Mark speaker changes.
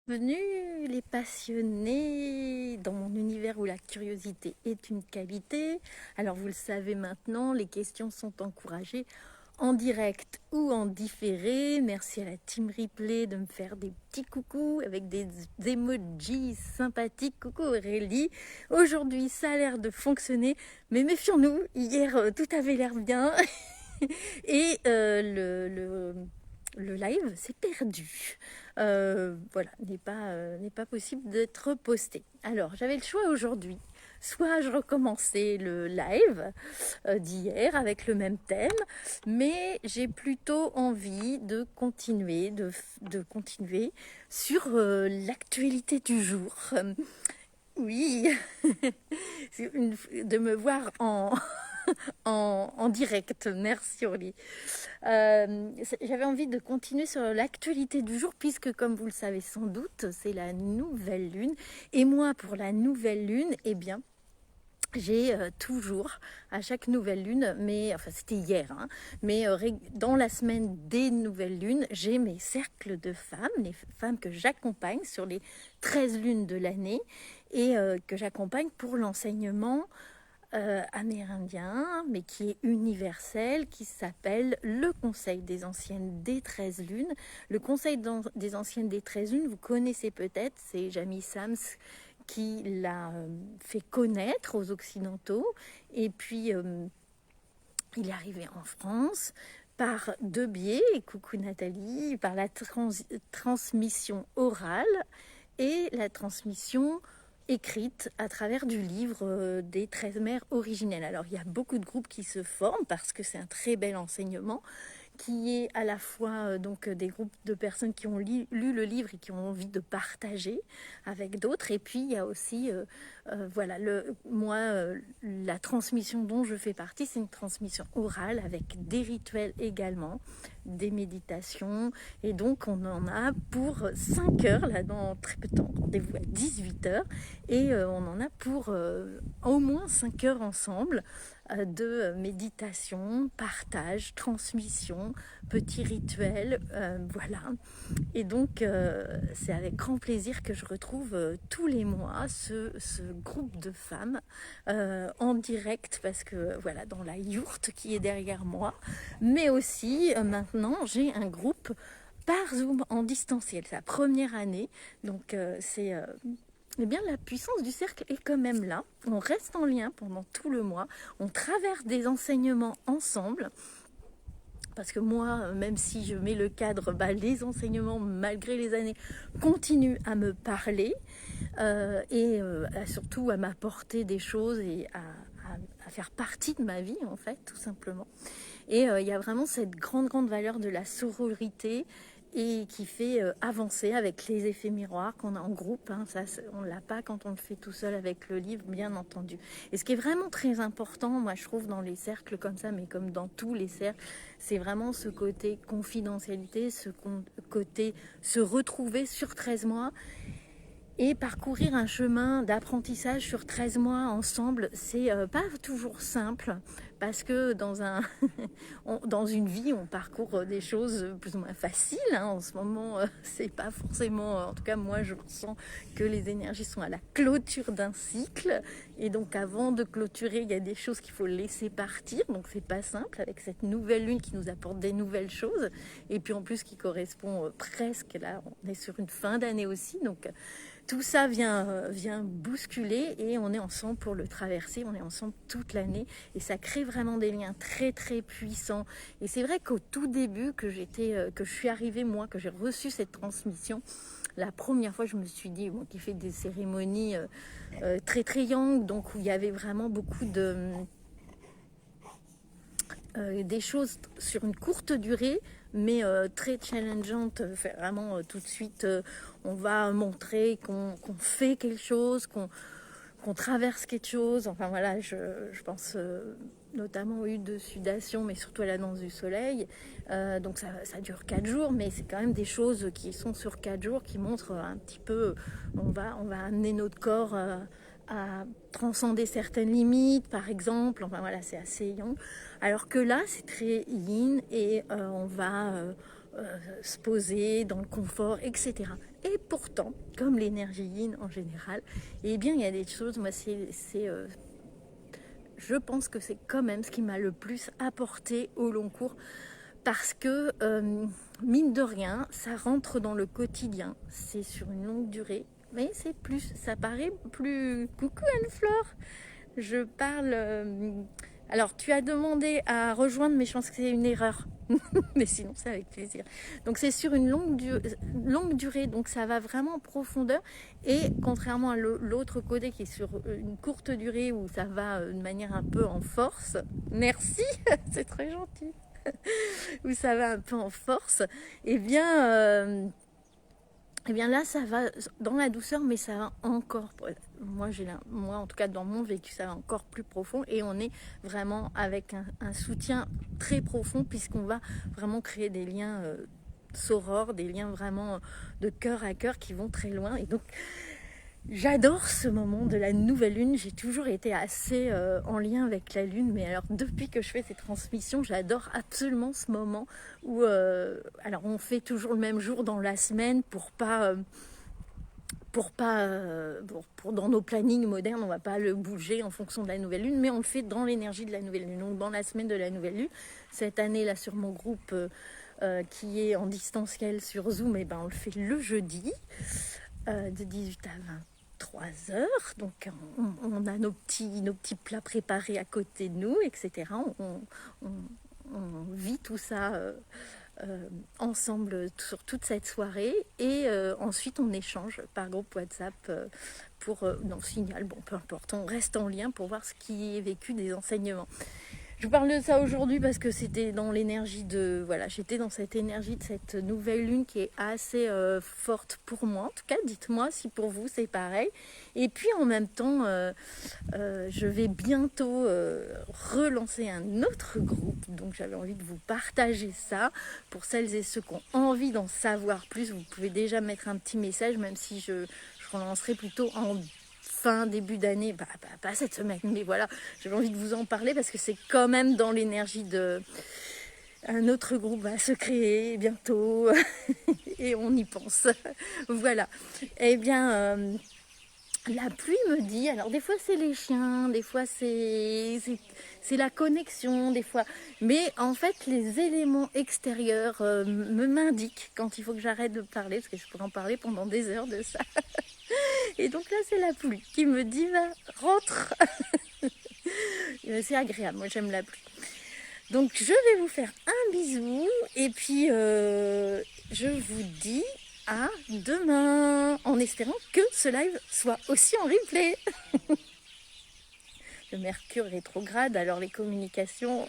Speaker 1: Bienvenue les passionnés dans mon univers où la curiosité est une qualité. Alors vous le savez maintenant, les questions sont encouragées en direct ou en différé. Merci à la team replay de me faire des petits coucous avec des emojis sympathiques. Coucou Aurélie. Aujourd'hui ça a l'air de fonctionner, mais méfions-nous, hier tout avait l'air bien. Et le live s'est perdu. Voilà, n'est pas possible d'être posté. Alors, j'avais le choix aujourd'hui. Soit je recommençais le live d'hier avec le même thème, mais j'ai plutôt envie de continuer, de continuer sur l'actualité du jour. Oui, de me voir en direct. Merci Orly. J'avais envie de continuer sur l'actualité du jour puisque, comme vous le savez sans doute, c'est la nouvelle lune. Et moi, pour la nouvelle lune, eh bien, j'ai toujours, à chaque nouvelle lune, mais enfin c'était hier, hein, mais dans la semaine des nouvelles lunes, j'ai mes cercles de femmes, les femmes que j'accompagne sur les 13 lunes de l'année et que j'accompagne pour l'enseignement amérindien, mais qui est universel, qui s'appelle le Conseil des Anciennes des 13 Lunes. Le Conseil des Anciennes des 13 Lunes, vous connaissez peut-être, c'est Jamie Sams qui l'a fait connaître aux Occidentaux. Et puis, il est arrivé en France par deux biais, et coucou Nathalie, par la transmission orale et la transmission écrite à travers du livre des 13 mères originelles. Alors il y a beaucoup de groupes qui se forment parce que c'est un très bel enseignement qui est à la fois donc des groupes de personnes qui ont lu le livre et qui ont envie de partager avec d'autres. Et puis il y a aussi voilà, la transmission dont je fais partie, c'est une transmission orale avec des rituels également, des méditations. Et donc on en a pour 5 heures, là dans très peu de temps, rendez-vous à 18 heures. Et on en a pour au moins 5 heures ensemble de méditation, partage, transmission, petits rituels, voilà. Et donc, c'est avec grand plaisir que je retrouve tous les mois ce groupe de femmes en direct, parce que voilà, dans la yourte qui est derrière moi, mais aussi maintenant j'ai un groupe par Zoom en distanciel. C'est la première année, donc c'est eh bien, la puissance du cercle est quand même là. On reste en lien pendant tout le mois. On traverse des enseignements ensemble. Parce que moi, même si je mets le cadre, les enseignements, malgré les années, continuent à me parler et surtout à m'apporter des choses et à faire partie de ma vie, en fait, tout simplement. Et il y a vraiment cette grande valeur de la sororité et qui fait avancer avec les effets miroirs qu'on a en groupe. Hein. Ça, on ne l'a pas quand on le fait tout seul avec le livre, bien entendu. Et ce qui est vraiment très important, moi je trouve, dans les cercles comme ça, mais comme dans tous les cercles, c'est vraiment ce côté confidentialité, ce côté se retrouver sur 13 mois et parcourir un chemin d'apprentissage sur 13 mois ensemble. C'est pas toujours simple parce que dans une vie, on parcourt des choses plus ou moins faciles. Hein. En ce moment, c'est pas forcément... en tout cas, moi, je sens que les énergies sont à la clôture d'un cycle. Et donc, avant de clôturer, il y a des choses qu'il faut laisser partir. Donc, c'est pas simple avec cette nouvelle lune qui nous apporte des nouvelles choses. Et puis, en plus, qui correspond presque... Là, on est sur une fin d'année aussi. Donc, tout ça vient bousculer et on est ensemble pour le traverser, on est ensemble toute l'année et ça crée vraiment des liens très très puissants. Et c'est vrai qu'au tout début que je suis arrivée moi, que j'ai reçu cette transmission, la première fois je me suis dit, moi qui fais des cérémonies très très yang, donc où il y avait vraiment beaucoup des choses sur une courte durée, mais très challengeante. Vraiment, tout de suite, on va montrer qu'on fait quelque chose, qu'on traverse quelque chose. Enfin voilà, je pense notamment aux huttes de sudation, mais surtout à la danse du soleil. Donc ça dure 4 jours, mais c'est quand même des choses qui sont sur 4 jours, qui montrent un petit peu, on va amener notre corps à transcender certaines limites, par exemple. Enfin voilà, c'est assez yang. Alors que là, c'est très yin et on va se poser dans le confort, etc. Et pourtant, comme l'énergie yin en général, eh bien il y a des choses, moi je pense que c'est quand même ce qui m'a le plus apporté au long cours, parce que mine de rien, ça rentre dans le quotidien, c'est sur une longue durée, mais c'est plus, ça paraît plus... Coucou Anne-Flore, je parle... Alors, tu as demandé à rejoindre, mais je pense que c'est une erreur. Mais sinon, c'est avec plaisir. Donc, c'est sur une longue durée, donc ça va vraiment en profondeur. Et contrairement à l'autre côté qui est sur une courte durée où ça va de manière un peu en force, merci, c'est très gentil, où ça va un peu en force, eh bien là, ça va dans la douceur, mais ça va encore, moi en tout cas dans mon vécu, ça va encore plus profond et on est vraiment avec un soutien très profond puisqu'on va vraiment créer des liens sorores, des liens vraiment de cœur à cœur qui vont très loin. Et donc, j'adore ce moment de la nouvelle lune. J'ai toujours été assez en lien avec la lune, mais alors depuis que je fais ces transmissions, j'adore absolument ce moment où alors on fait toujours le même jour dans la semaine pour dans nos plannings modernes, on va pas le bouger en fonction de la nouvelle lune, mais on le fait dans l'énergie de la nouvelle lune. Donc dans la semaine de la nouvelle lune, cette année là sur mon groupe qui est en distanciel sur Zoom, et ben on le fait le jeudi de 18 à 23 heures. Donc on a nos petits plats préparés à côté de nous, etc. On vit tout ça ensemble sur toute cette soirée et ensuite on échange par groupe WhatsApp pour non, signal, bon peu importe, on reste en lien pour voir ce qui est vécu des enseignements. Je vous parle de ça aujourd'hui parce que c'était dans l'énergie de... Voilà, j'étais dans cette énergie de cette nouvelle lune qui est assez forte pour moi. En tout cas, dites-moi si pour vous c'est pareil. Et puis en même temps, je vais bientôt relancer un autre groupe. Donc j'avais envie de vous partager ça. Pour celles et ceux qui ont envie d'en savoir plus, vous pouvez déjà mettre un petit message, même si je relancerai plutôt en début d'année, pas cette semaine, mais voilà, j'avais envie de vous en parler parce que c'est quand même dans l'énergie de... Un autre groupe va se créer bientôt et on y pense. Voilà. Eh bien, la pluie me dit, alors des fois c'est les chiens, des fois c'est la connexion, des fois... Mais en fait, les éléments extérieurs m'indiquent quand il faut que j'arrête de parler, parce que je pourrais en parler pendant des heures de ça. Et donc là, c'est la pluie qui me dit, va, rentre. C'est agréable, moi j'aime la pluie. Donc je vais vous faire un bisou et puis je vous dis à demain en espérant que ce live soit aussi en replay. Le Mercure rétrograde, alors les communications...